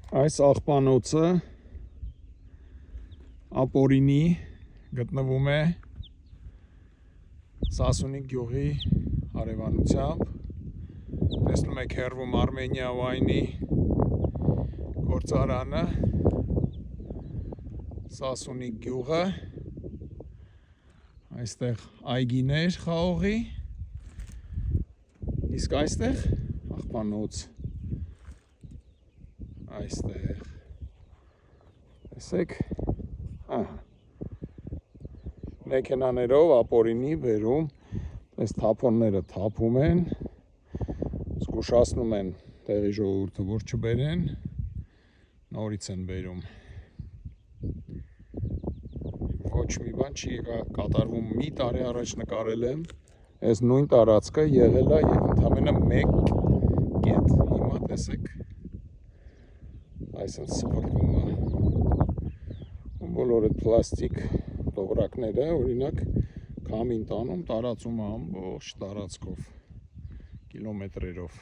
Այս աղբանոցը ապորինի գտնվում է Սասունի գյուղի հարևանությամբ։ Տեսնում եք հեռվում Արմենիա վայնի գործարանը, Սասունի գյուղը, այստեղ այգիներ խաղողի, իսկ այստեղ աղբանոց, այստեղ, տեսեք, մեքենաներով ապորինի բերում, այս թափոնները թափում են, զգուշացնում են տեղի ժողովուրդը, որ չբերեն, նորից են բերում։ Ոչ մի բան չի կատարվում, մի տարի առաջ նկարել եմ, այս նույն տարածքը եղել է եւ ընդամենը մեկ կետ, հիմա տեսեք, այսինքն սփռվում է, բոլոր այդ պլաստիկ տոպրակները, օրինակ, քամին տանում, տարածում է ամբողջ տարածքով, կիլոմետրերով։